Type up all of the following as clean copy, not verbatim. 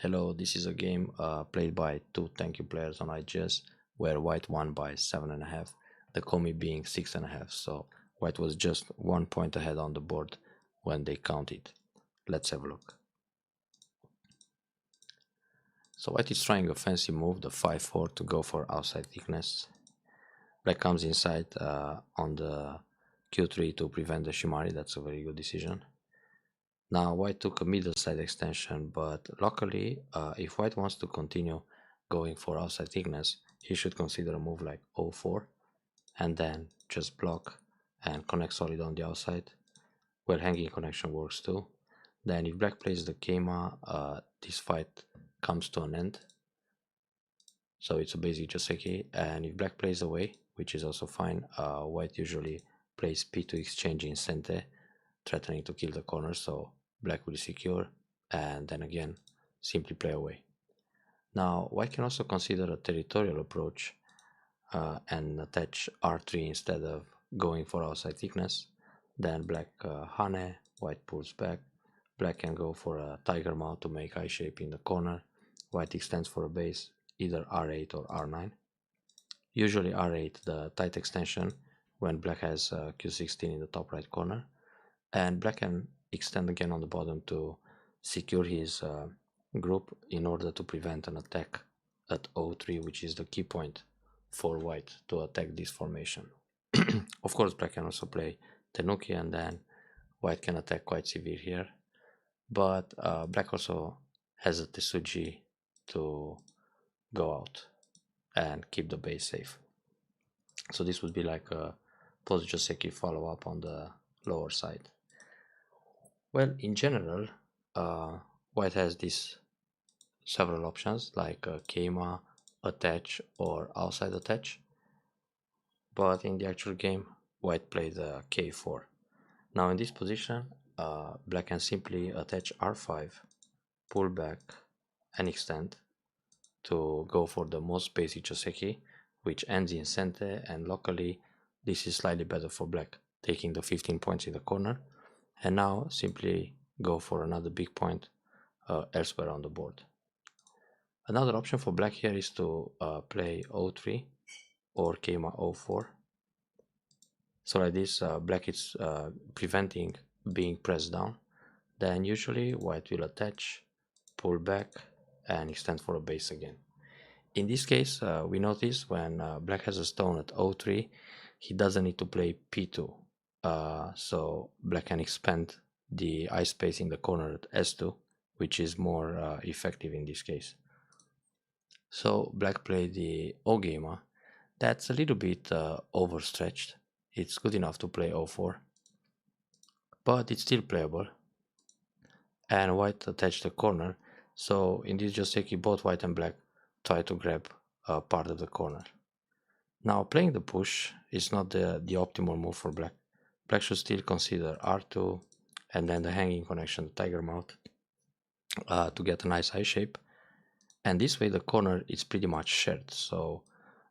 Hello, this is a game played by two tanky players on IGS, where white won by 7.5, the commi being 6.5, so white was just 1 point ahead on the board when they counted. Let's have a look. So white is trying a fancy move, the 5-4, to go for outside thickness. Black comes inside on the Q3 to prevent the Shimari, that's a very good decision. Now white took a middle side extension, but luckily if white wants to continue going for outside thickness, he should consider a move like 0-4 and then just block and connect solid on the outside. Well, hanging connection works too. Then if black plays the Keima, this fight comes to an end. So it's a basic Joseki, and if black plays away, which is also fine, white usually plays P2 exchange in Sente, threatening to kill the corner, so black will secure and then again simply play away. Now white can also consider a territorial approach and attach r3 instead of going for outside thickness. Then black Hane, white pulls back, black can go for a tiger mount to make I shape in the corner, white extends for a base, either r8 or r9. Usually r8 the tight extension when black has q16 in the top right corner, and black can extend again on the bottom to secure his group in order to prevent an attack at 0-3, which is the key point for white to attack this formation. Of course black can also play Tenuki and then white can attack quite severe here, but black also has a Tesuji to go out and keep the base safe. So this would be like a post Joseki follow up on the lower side. Well, in general, white has these several options like Keima, attach, or outside attach. But in the actual game, white played K4. Now in this position, black can simply attach R5, pull back, and extend to go for the most basic Joseki, which ends in Sente, and luckily this is slightly better for black, taking the 15 points in the corner. And now simply go for another big point elsewhere on the board. Another option for black here is to play 0-3 or Keima 0-4. So like this, black is preventing being pressed down. Then usually white will attach, pull back, and extend for a base again. In this case, we notice when black has a stone at 0-3, he doesn't need to play P2. So black can expand the I space in the corner at S2, which is more effective in this case. So black played the O-Gamer. That's a little bit overstretched. It's good enough to play 0-4, but it's still playable. And white attached the corner, so in this Joseki both white and black try to grab part of the corner. Now playing the push is not the optimal move for black. Black should still consider R2 and then the hanging connection, the tiger mount, to get a nice I shape. And this way the corner is pretty much shared, so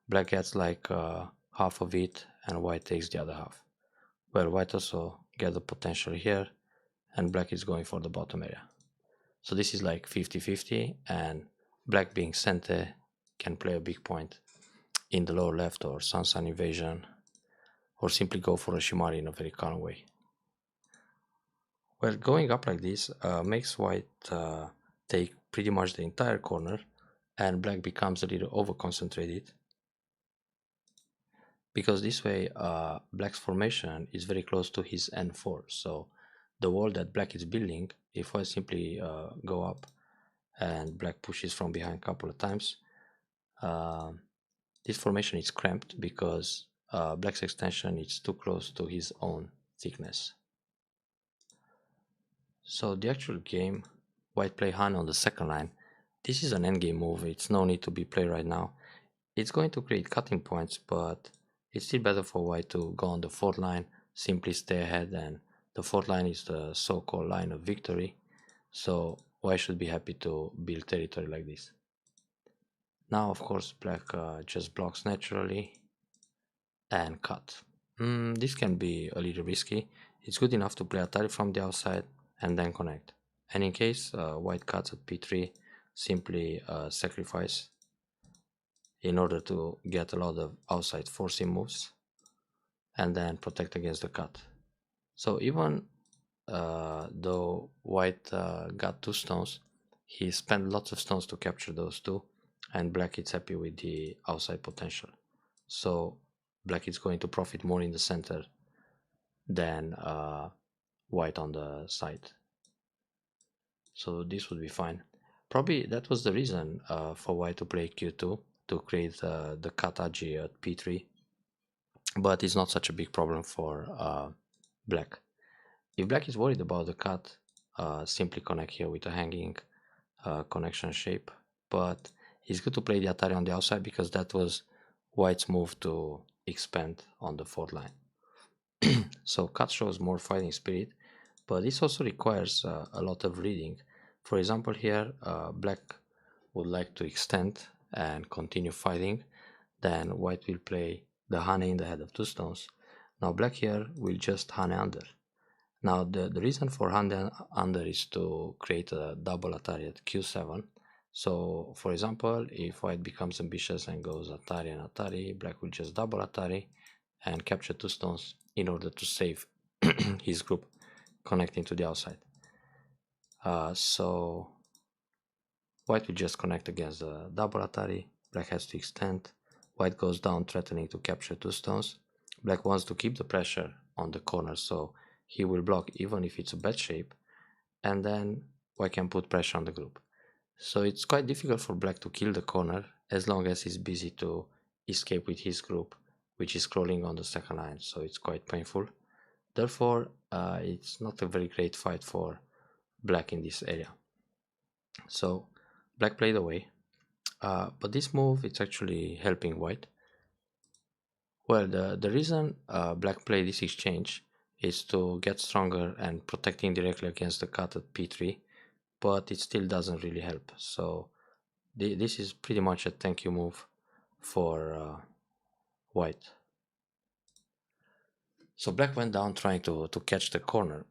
black gets like half of it and white takes the other half. Well, white also get the potential here and black is going for the bottom area. So this is like 50-50, and black being Sente can play a big point in the lower left or Sun invasion, or simply go for a Shimari in a very calm way. Well, going up like this makes white take pretty much the entire corner, and black becomes a little over concentrated, because this way black's formation is very close to his N4. So the wall that black is building, if I simply go up and black pushes from behind a couple of times, this formation is cramped because black's extension is too close to his own thickness. So the actual game, white play Han on the second line. This is an endgame move, it's no need to be played right now. It's going to create cutting points, but it's still better for white to go on the fourth line, simply stay ahead, and the fourth line is the so-called line of victory. So white should be happy to build territory like this. Now of course black just blocks naturally and cut. This can be a little risky. It's good enough to play Atari from the outside and then connect. And in case white cuts at P3, simply sacrifice in order to get a lot of outside forcing moves and then protect against the cut. So even though white got 2 stones, he spent lots of stones to capture those 2, and black is happy with the outside potential. So black is going to profit more in the center than white on the side. So this would be fine. Probably that was the reason for white to play q2 to create the cut agi at p3, but it's not such a big problem for black. If black is worried about the cut, simply connect here with a hanging connection shape, but it's good to play the Atari on the outside because that was white's move to expand on the 4th line. So cut shows more fighting spirit, but this also requires a lot of reading. For example, here black would like to extend and continue fighting, then white will play the Hane in the head of 2 stones. Now black here will just Hane under. Now the reason for Hane under is to create a double Atari at q7. So for example, if white becomes ambitious and goes Atari and Atari, black will just double Atari and capture 2 stones in order to save his group connecting to the outside. So white will just connect against the double Atari, black has to extend, white goes down threatening to capture 2 stones. Black wants to keep the pressure on the corner, so he will block even if it's a bad shape, and then white can put pressure on the group. So it's quite difficult for black to kill the corner as long as he's busy to escape with his group, which is crawling on the 2nd line, so it's quite painful. Therefore, it's not a very great fight for black in this area. So black played away, but this move it's actually helping white. Well, the reason black played this exchange is to get stronger and protecting directly against the cut at p3, but it still doesn't really help. So this is pretty much a thank you move for white. So black went down trying to catch the corner,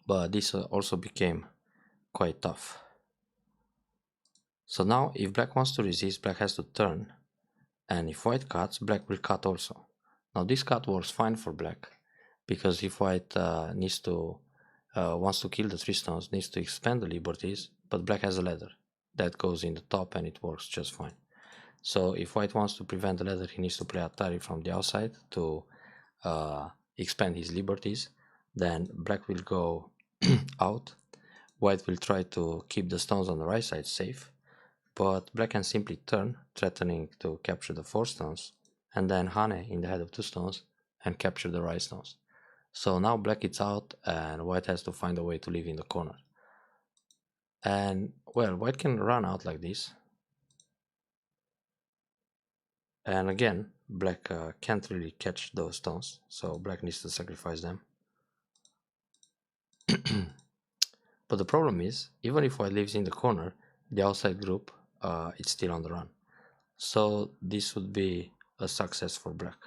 but this also became quite tough. So now if black wants to resist, black has to turn, and if white cuts, black will cut also. Now this cut works fine for black, because if white wants to kill the 3 stones, needs to expand the liberties, but black has a ladder that goes in the top and it works just fine. So if white wants to prevent the ladder, he needs to play Atari from the outside to expand his liberties. Then black will go out, white will try to keep the stones on the right side safe, but black can simply turn, threatening to capture the 4 stones, and then Hane in the head of 2 stones and capture the right stones. So now black is out and white has to find a way to live in the corner. And well, white can run out like this. And again, black can't really catch those stones, so black needs to sacrifice them. But the problem is, even if white lives in the corner, the outside group is still on the run. So this would be a success for black.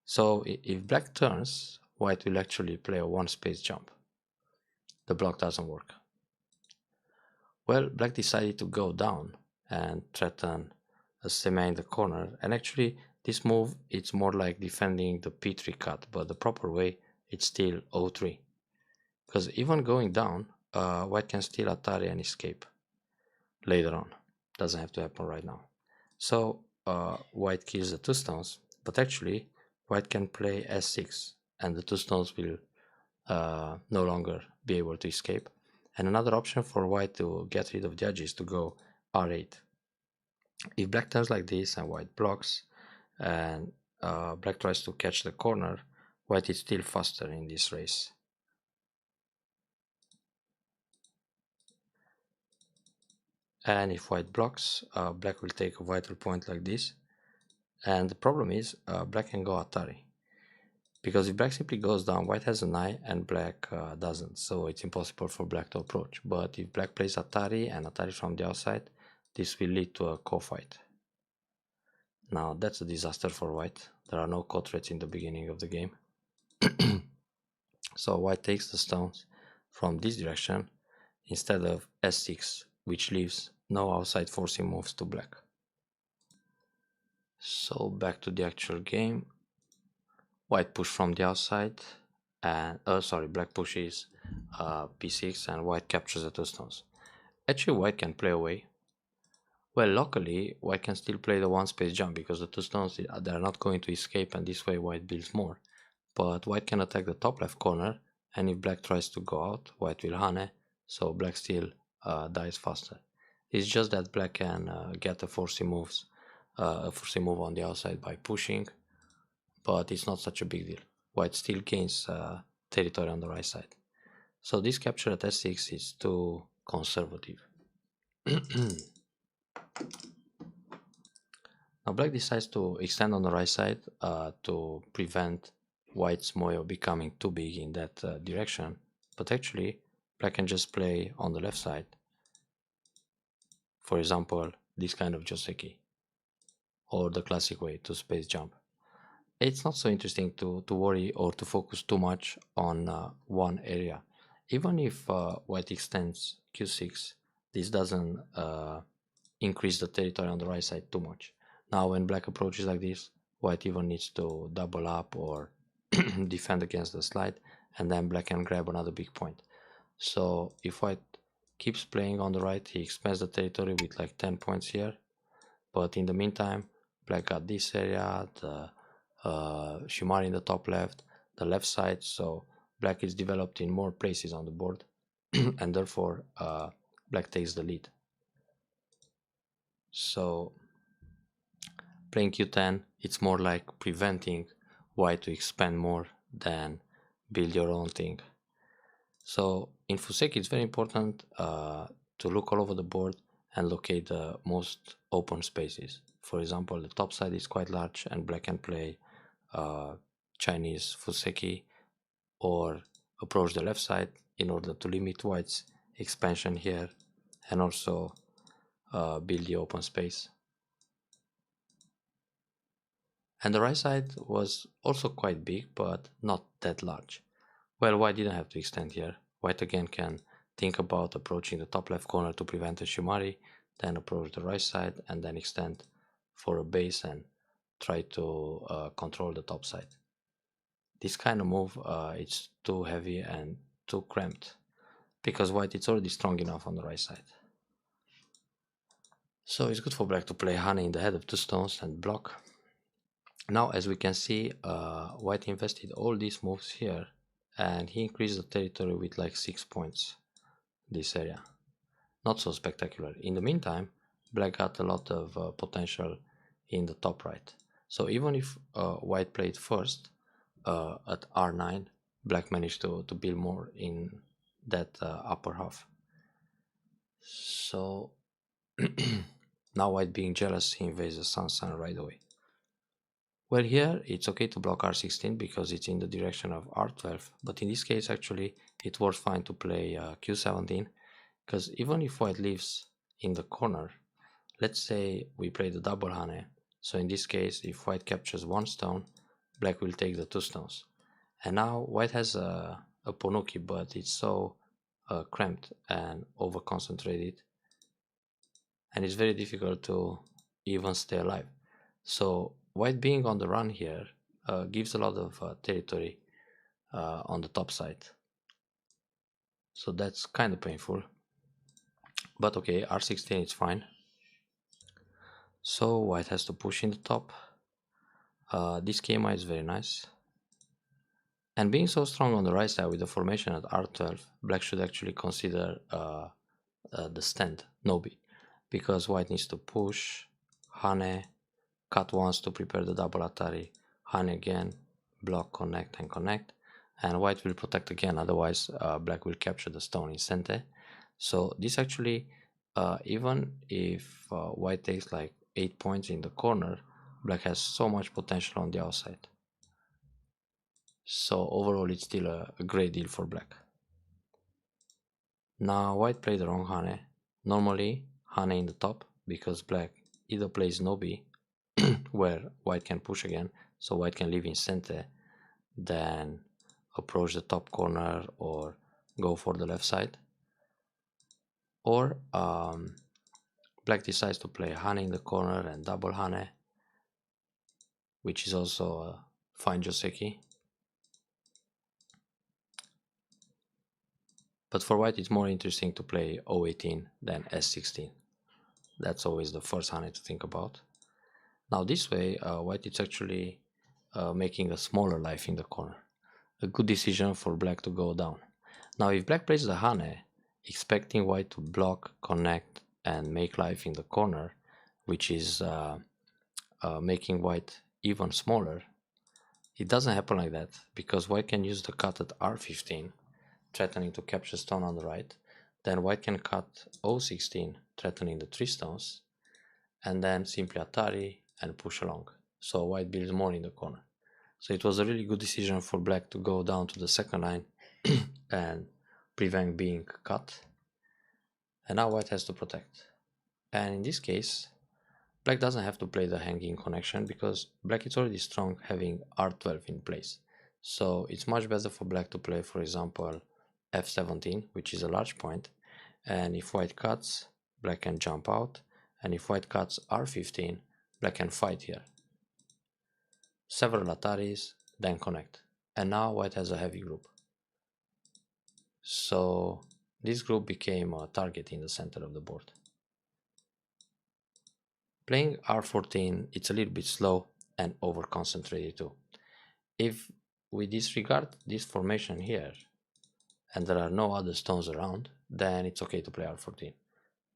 So if black turns, white will actually play a 1 space jump. The block doesn't work. Well, black decided to go down and threaten a semi in the corner, and actually this move it's more like defending the p3 cut, but the proper way it's still o3, because even going down white can still Atari and escape later on. Doesn't have to happen right now. So white kills the 2 stones, but actually white can play s6 and the 2 stones will no longer be able to escape. And another option for white to get rid of the edge is to go r8. If black turns like this and white blocks and black tries to catch the corner, white is still faster in this race. And if white blocks, black will take a vital point like this. And the problem is black can go Atari, because if black simply goes down, white has an eye and black doesn't, so it's impossible for black to approach. But if black plays Atari and Atari from the outside, this will lead to a co-fight. Now that's a disaster for white. There are no co-threats in the beginning of the game. So white takes the stones, from this direction instead of s6, which leaves no outside forcing moves to black. So back to the actual game. White push from the outside, and black pushes b6 and white captures the two stones. Actually, white can play away. Well, luckily, white can still play the one space jump because the two stones they are not going to escape, and this way white builds more. But white can attack the top left corner, and if black tries to go out, white will hane, so black still dies faster. It's just that black can get a forcing move on the outside by pushing, but it's not such a big deal. White still gains territory on the right side. So this capture at s6 is too conservative. Now black decides to extend on the right side to prevent white's moyo becoming too big in that direction, but actually black can just play on the left side. For example, this kind of joseki, or the classic way to space jump. It's not so interesting to worry or to focus too much on one area. Even if white extends q6, this doesn't increase the territory on the right side too much. Now when black approaches like this, white even needs to double up or defend against the slide, and then black can grab another big point. So if white keeps playing on the right, he expands the territory with like 10 points here, but in the meantime black got this area, the shimari in the top left, the left side, so black is developed in more places on the board and therefore black takes the lead. So playing q10, it's more like preventing white to expand more than build your own thing. So in Fuseki it's very important to look all over the board and locate the most open spaces. For example, the top side is quite large and black can play Chinese Fuseki or approach the left side in order to limit white's expansion here and also build the open space. And the right side was also quite big, but not that large. Well, white didn't have to extend here. White again can think about approaching the top left corner to prevent a shimari, then approach the right side and then extend for a base and try to control the top side. This kind of move, it's too heavy and too cramped because white is already strong enough on the right side. So it's good for black to play hane in the head of two stones and block. Now as we can see, white invested all these moves here and he increased the territory with like 6 points, this area. Not so spectacular. In the meantime, black got a lot of potential in the top right. So even if white played first at r9, black managed to build more in that upper half. So now white being jealous, he invades the sun right away. Well, here it's okay to block r16 because it's in the direction of r12, but in this case actually it works fine to play q17, because even if white leaves in the corner, let's say we play the double hane, so in this case if white captures one stone, black will take the two stones. And now white has a ponuki, but it's so cramped and over concentrated and it's very difficult to even stay alive. So white being on the run here gives a lot of territory on the top side. So that's kind of painful. But okay, r16 is fine. So white has to push in the top. This KMI is very nice. And being so strong on the right side with the formation at r12, black should actually consider the stand, nobi. Because white needs to push, hane, cut once to prepare the double atari, hane again, block, connect and connect, and white will protect again, otherwise black will capture the stone in sente. So this actually, even if white takes like 8 points in the corner, black has so much potential on the outside. So overall it's still a great deal for black. Now white played the wrong hane. Normally hane in the top, because black either plays nobi where white can push again, so white can leave in center, then approach the top corner or go for the left side, or black decides to play honey in the corner and double honey, which is also a fine joseki. But for white it's more interesting to play O18 than S16. That's always the first honey to think about. Now this way white is actually making a smaller life in the corner. A good decision for black to go down. Now if black plays the honey, expecting white to block, connect and make life in the corner, which is making white even smaller, it doesn't happen like that, because white can use the cut at R15, threatening to capture stone on the right. Then white can cut O16, threatening the 3 stones, and then simply Atari and push along. So white builds more in the corner. So it was a really good decision for black to go down to the second line and prevent being cut. And now white has to protect. And in this case, black doesn't have to play the hanging connection, because black is already strong having R12 in place. So it's much better for black to play, for example, F17, which is a large point. And if white cuts, black can jump out. And if white cuts R15, black can fight here. Several Ataris, then connect. And now white has a heavy group. So this group became a target in the center of the board. Playing R14, it's a little bit slow and over concentrated too. If we disregard this formation here and there are no other stones around, then it's okay to play R14.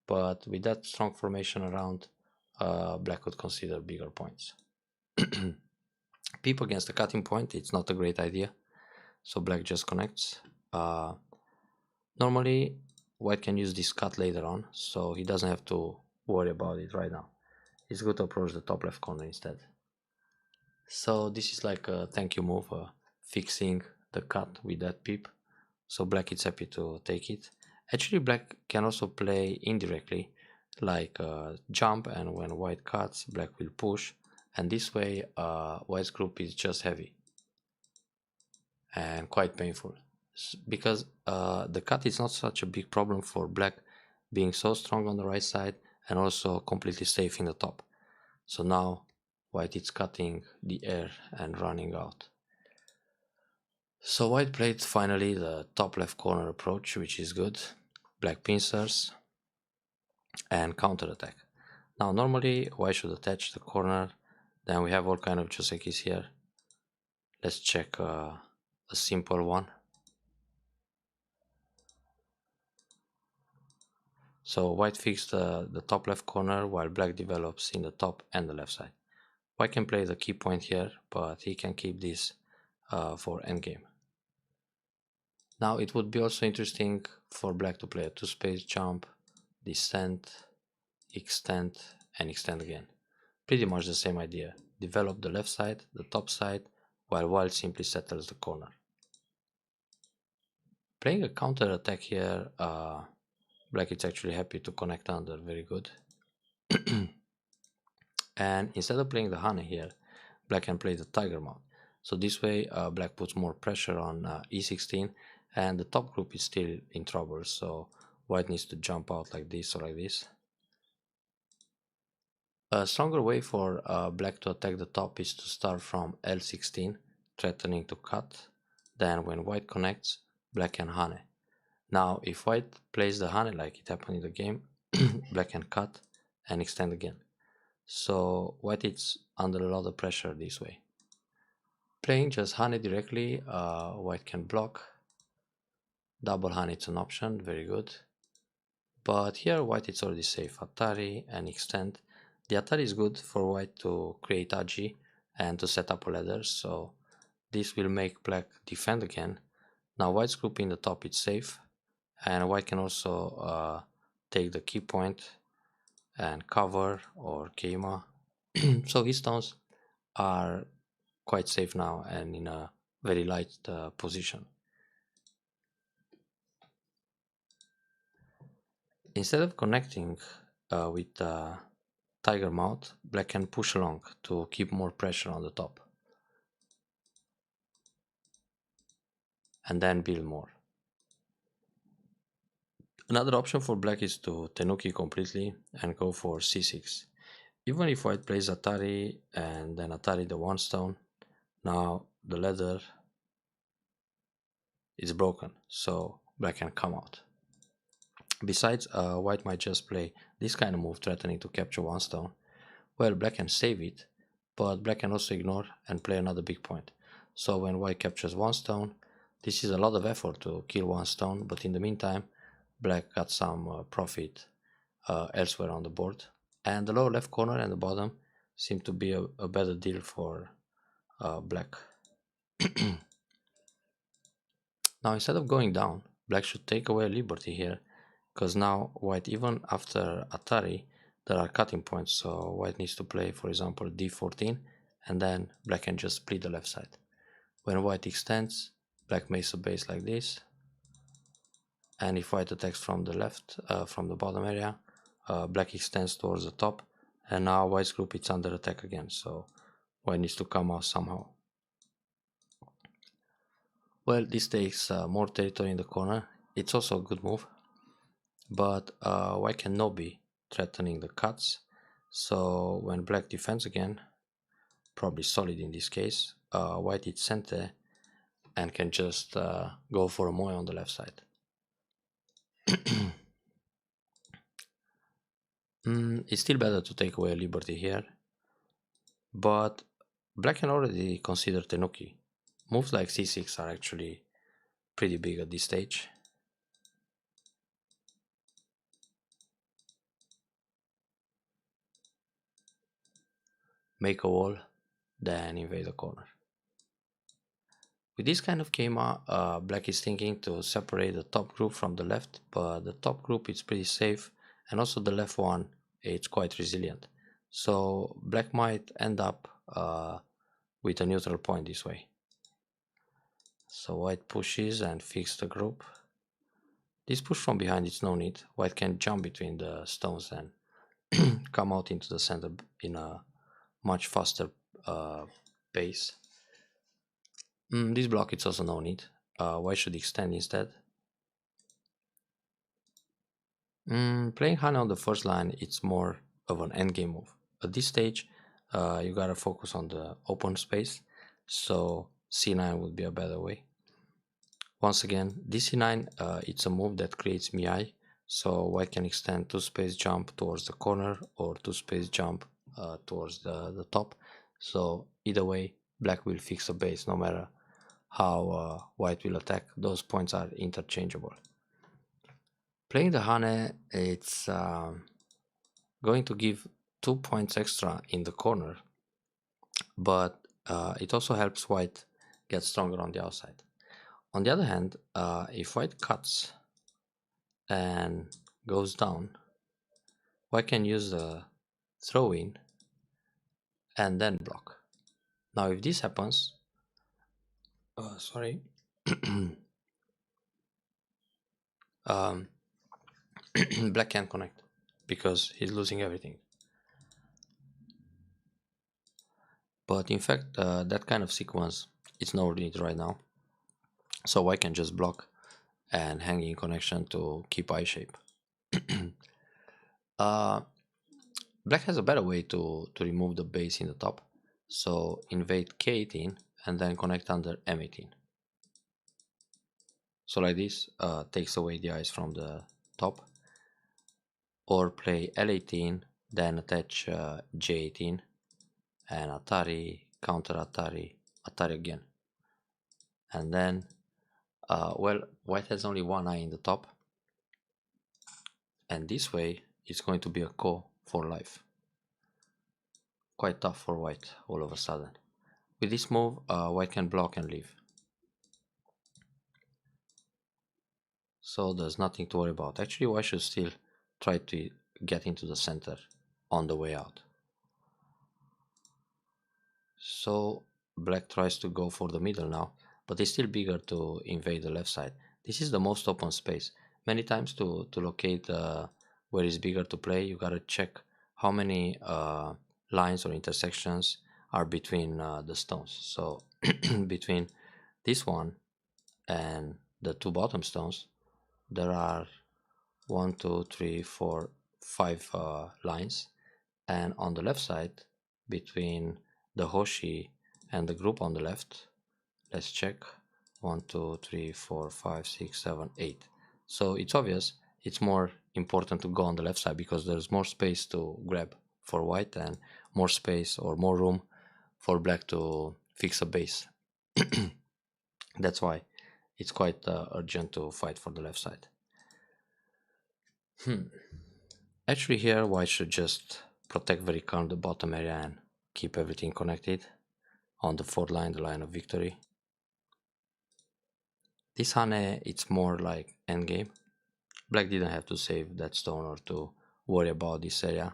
But with that strong formation around, black could consider bigger points. Peep against the cutting point, it's not a great idea, so black just connects. Normally white can use this cut later on, so he doesn't have to worry about it right now. It's good to approach the top left corner instead. So this is like a thank you move, fixing the cut with that peep. So black is happy to take it. Actually black can also play indirectly, like jump, and when white cuts, black will push, and this way white's group is just heavy and quite painful, because the cut is not such a big problem for black, being so strong on the right side and also completely safe in the top. So now white is cutting the air and running out. So white played finally the top left corner approach, which is good. Black pincers and counter attack. Now normally white should attach the corner, then we have all kind of josekis here. Let's check a simple one. So white fixed the top left corner while black develops in the top and the left side. White can play the key point here, but he can keep this for endgame. Now it would be also interesting for black to play a 2-space jump, descent, extend, and extend again. Pretty much the same idea. Develop the left side, the top side, while white simply settles the corner. Playing a counter attack here, black is actually happy to connect under, very good. And instead of playing the honey here, black can play the tiger mount. So this way black puts more pressure on E16, and the top group is still in trouble, so white needs to jump out like this or like this. A stronger way for black to attack the top is to start from L16, threatening to cut. Then when white connects, black can honey. Now if white plays the honey like it happened in the game, black can cut and extend again. So white is under a lot of pressure this way. Playing just honey directly, white can block. Double honey is an option, very good. But here white is already safe. Atari and extend. The Atari is good for white to create Agi and to set up a ladder, so this will make black defend again. Now white's group in the top is safe, and white can also take the key point and cover or Keima. So his stones are quite safe now and in a very light position. Instead of connecting with tiger mount, black can push along to keep more pressure on the top and then build more. Another option for black is to tenuki completely and go for c6. Even if white plays Atari and then Atari the one stone, now the ladder is broken, so black can come out. Besides, white might just play this kind of move threatening to capture one stone. Well, black can save it, but black can also ignore and play another big point. So when white captures one stone, this is a lot of effort to kill one stone, but in the meantime, black got some profit elsewhere on the board. And the lower left corner and the bottom seem to be a better deal for black. Now instead of going down, black should take away liberty here, because now white, even after Atari, there are cutting points, so white needs to play, for example, d14, and then black can just split the left side. When white extends, black makes a base like this, and if white attacks from the left, from the bottom area, black extends towards the top, and now white's group is under attack again, so white needs to come out somehow. Well, this takes more territory in the corner. It's also a good move, but white cannot be threatening the cuts, so when black defends again, probably solid in this case, white hits center and can just go for a moe on the left side. It's still better to take away liberty here, but black can already consider tenuki. Moves like c6 are actually pretty big at this stage. Make a wall, then invade the corner. With this kind of schema, black is thinking to separate the top group from the left, but the top group is pretty safe, and also the left one, it's quite resilient. So black might end up with a neutral point this way. So white pushes and fixes the group. This push from behind is no need. White can jump between the stones and come out into the center in a much faster pace. This block it's also no need. White should extend instead. Playing Hane on the first line, it's more of an endgame move. At this stage, you gotta focus on the open space, so c9 would be a better way. Once again, this c9, it's a move that creates Miai, so white can extend 2-space jump towards the corner or 2-space jump towards the top. So either way, black will fix a base no matter how white will attack. Those points are interchangeable. Playing the Hane, it's going to give 2 points extra in the corner, but it also helps white get stronger on the outside. On the other hand, if white cuts and goes down, white can use the throw-in and then block. Now if this happens, sorry, black can't connect because he's losing everything. But in fact, that kind of sequence is no need right now. So white can just block and hang in connection to keep eye shape. Black has a better way to remove the base in the top. So invade K18 and then connect under M18. So like this, takes away the eyes from the top. Or play L18, then attach J18 and Atari, counter Atari, Atari again. And then, well, white has only one eye in the top. And this way, it's going to be a ko for life. Quite tough for white all of a sudden. With this move, white can block and leave. So there's nothing to worry about. Actually, white should still try to get into the center on the way out. So black tries to go for the middle now, but it's still bigger to invade the left side. This is the most open space. Many times to locate where it's bigger to play, you gotta check how many lines or intersections are between the stones. So between this one and the two bottom stones, there are 1 2 3 4 5 lines, and on the left side between the Hoshi and the group on the left, let's check, 1 2 3 4 5 6 7 8. So it's obvious it's more important to go on the left side because there's more space to grab for white and more space or more room for black to fix a base. That's why it's quite urgent to fight for the left side. Actually here white should just protect very calm the bottom area and keep everything connected on the fourth line, the line of victory. This Hane, it's more like endgame. Black didn't have to save that stone or to worry about this area.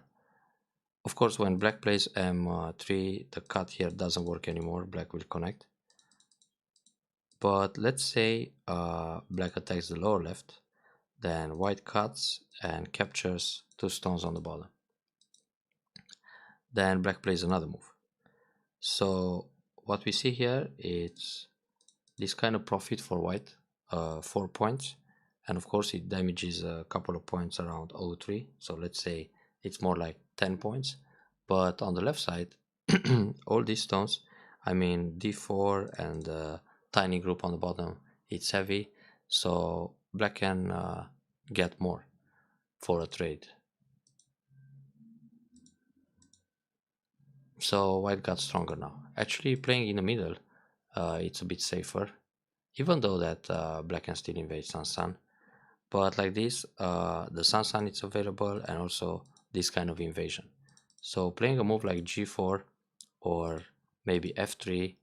Of course, when black plays m3, the cut here doesn't work anymore. Black will connect. But let's say black attacks the lower left, then white cuts and captures 2 stones on the bottom. Then black plays another move. So what we see here is this kind of profit for white, 4 points, and of course it damages a couple of points around 0.3, so let's say it's more like 10 points. But on the left side, all these stones, I mean d4 and the tiny group on the bottom, it's heavy, so black can get more for a trade. So white got stronger now. Actually playing in the middle, it's a bit safer, even though that black can still invade Sun. But like this, the Sun is available and also this kind of invasion. So playing a move like g4 or maybe f3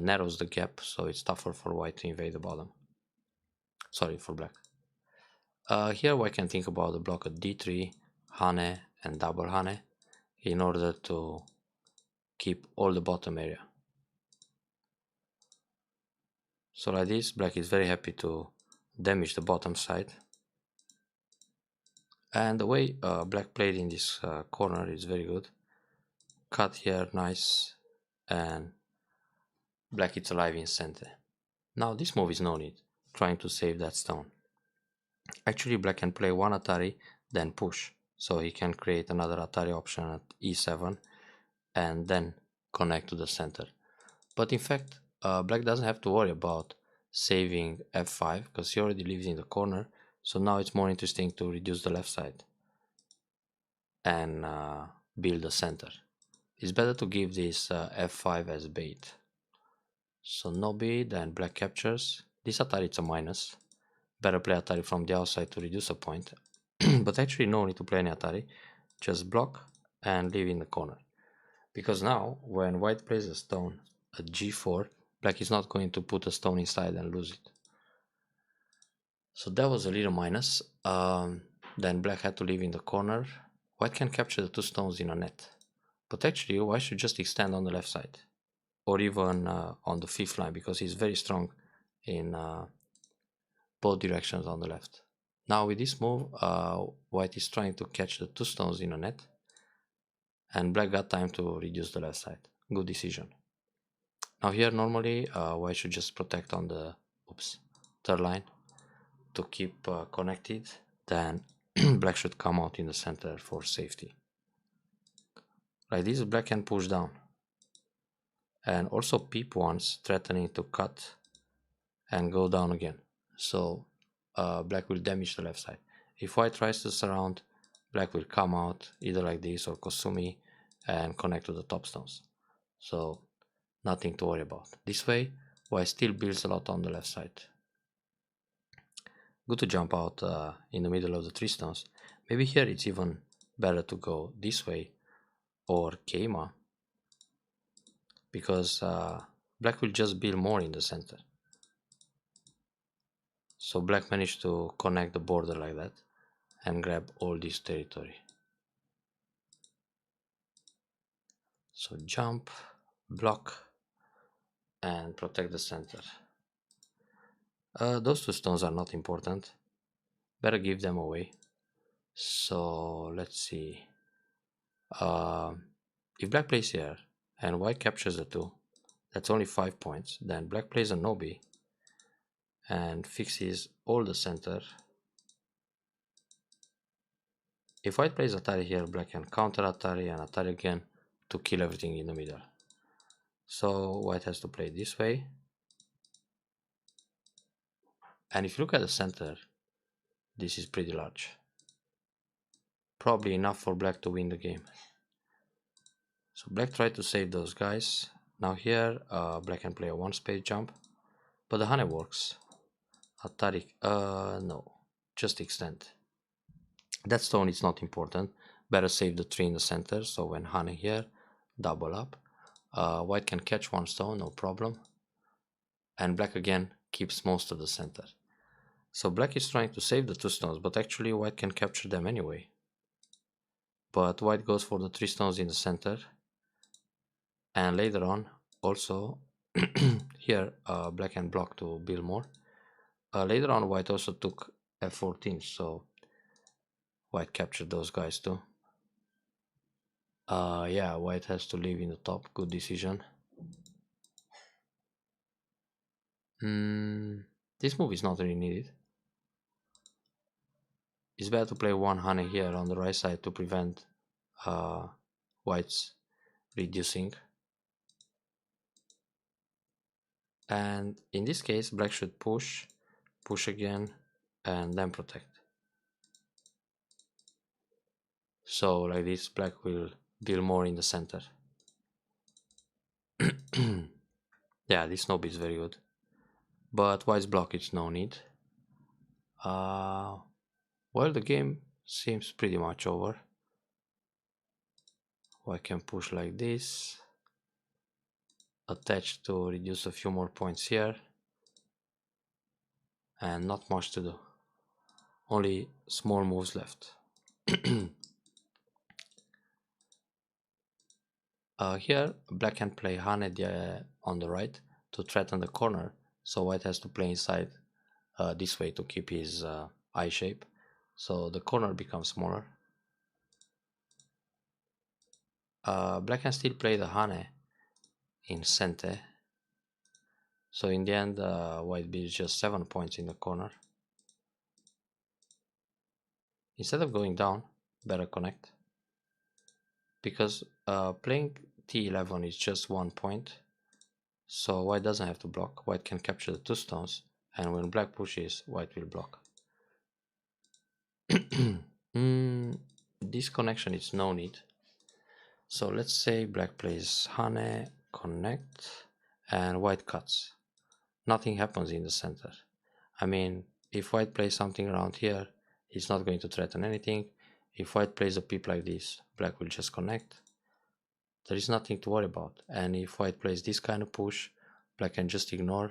narrows the gap, so it's tougher for white to invade the bottom. Sorry, for black. Here we can think about the block at d3, Hane and double Hane in order to keep all the bottom area. So like this, black is very happy to damage the bottom side. And the way black played in this corner is very good. Cut here, nice, and black is alive in center. Now this move is no need, trying to save that stone. Actually black can play one Atari, then push, so he can create another Atari option at e7 and then connect to the center. But in fact, black doesn't have to worry about saving f5 because he already lives in the corner, so now it's more interesting to reduce the left side and build the center. It's better to give this f5 as bait. So no bid, then black captures. This Atari it's a minus. Better play Atari from the outside to reduce a point. But actually no need to play any Atari. Just block and leave in the corner. Because now when white plays a stone at g4, black is not going to put a stone inside and lose it. So that was a little minus. Then black had to leave in the corner. White can capture the 2 stones in a net. But actually white should just extend on the left side. Or even on the 5th line, because he's very strong in both directions on the left. Now with this move, white is trying to catch the 2 stones in a net, and black got time to reduce the left side. Good decision. Now here normally white should just protect on the 3rd line to keep connected, then black should come out in the center for safety. Like this, black can push down and also peep once, threatening to cut and go down again. So black will damage the left side. If white tries to surround, black will come out either like this or Kosumi and connect to the top stones. So nothing to worry about. This way, white still builds a lot on the left side. Good to jump out in the middle of the 3 stones. Maybe here it's even better to go this way or Keima, because black will just build more in the center. So black managed to connect the border like that and grab all this territory. So jump, block, and protect the center. Those 2 stones are not important. Better give them away. So let's see. If black plays here and white captures the 2, that's only 5 points. Then black plays a Nobi and fixes all the center. if white plays Atari here, black can counter Atari and Atari again to kill everything in the middle. So white has to play this way. And if you look at the center, this is pretty large. Probably enough for black to win the game. So black tried to save those guys. Now here, black can play a one space jump, but the Hane works. Atari, no, just extend. That stone is not important. Better save the tree in the center, so when Hane here, double up. White can catch one stone, no problem. And black again keeps most of the center. So black is trying to save the two stones, but actually white can capture them anyway. But white goes for the three stones in the center. And later on, also, here black can block to build more. Later on, white also took f14, so white captured those guys too. Yeah, white has to leave in the top. Good decision. This move is not really needed. It's better to play one Hane here on the right side to prevent white's reducing. And in this case, black should push again, and then protect. So like this, black will build more in the center. Yeah, this snob is very good. But white's block, it's no need. Well, the game seems pretty much over. White can push like this. Attach to reduce a few more points here. And not much to do. Only small moves left. Here, black can play Hane on the right to threaten the corner. So white has to play inside this way to keep his eye shape. So the corner becomes smaller. Black can still play the Hane in center. So in the end, white builds just 7 points in the corner. Instead of going down, better connect. Because playing t11 is just 1 point. So white doesn't have to block. White can capture the two stones. And when black pushes, white will block. This connection is no need. So let's say black plays Hane, connect, and white cuts. Nothing happens in the center. I mean, if white plays something around here, it's not going to threaten anything. If white plays a peep like this, black will just connect. There is nothing to worry about. And if white plays this kind of push, black can just ignore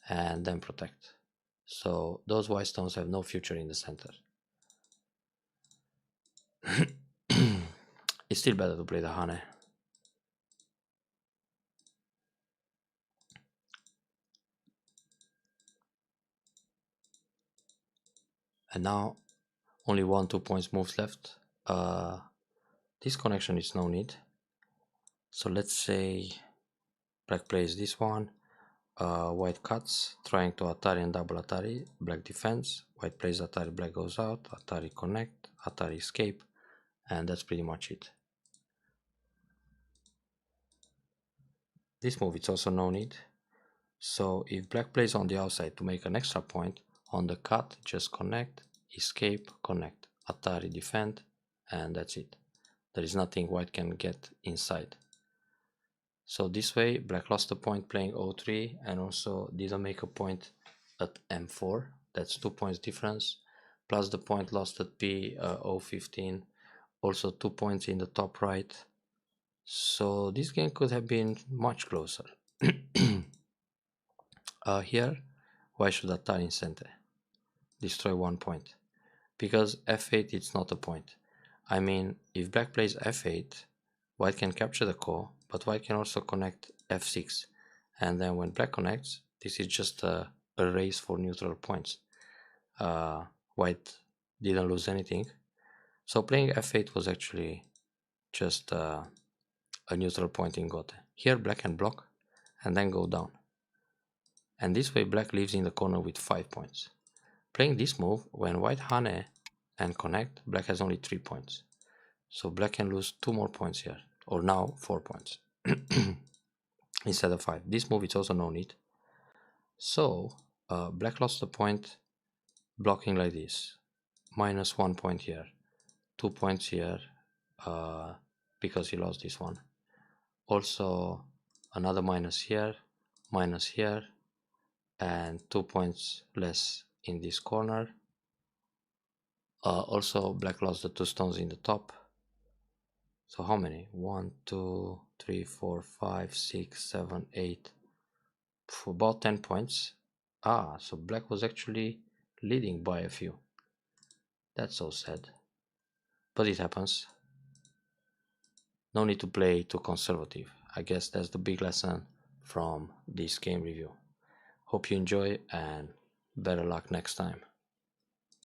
and then protect. So those white stones have no future in the center. It's still better to play the Hane. And now only 1-2 points moves left. This connection is no need. So let's say black plays this one. White cuts, trying to Atari and double Atari. Black defends. White plays Atari, black goes out. Atari connect, Atari escape. And that's pretty much it. This move, it's also no need. So if black plays on the outside to make an extra point, on the cut, just connect, escape, connect, Atari defend, and that's it. There is nothing white can get inside. So this way, black lost a point playing O3 and also didn't make a point at M4. That's 2 points difference, plus the point lost at P O15, also 2 points in the top right. So this game could have been much closer. Here, why should Atari in center? Destroy 1 point. Because F8 it's not a point. I mean, if black plays F8, white can capture the core, but white can also connect F6. And then when black connects, this is just a race for neutral points. White didn't lose anything. So playing F8 was actually just a neutral point in Gote. Here black can block and then go down. And this way black lives in the corner with 5 points. Playing this move, when white Hane and connect, black has only 3 points. So black can lose 2 more points here, or now 4 points instead of 5. This move is also no need. So black lost the point blocking like this. Minus 1 point here, 2 points here, because he lost this one. Also another minus here, and 2 points less in this corner. Also black lost the 2 stones in the top. So how many? 1, 2, 3, 4, 5, 6, 7, 8. For about 10 points. So black was actually leading by a few. That's so sad. But it happens. No need to play too conservative. I guess that's the big lesson from this game review. Hope you enjoy and better luck next time.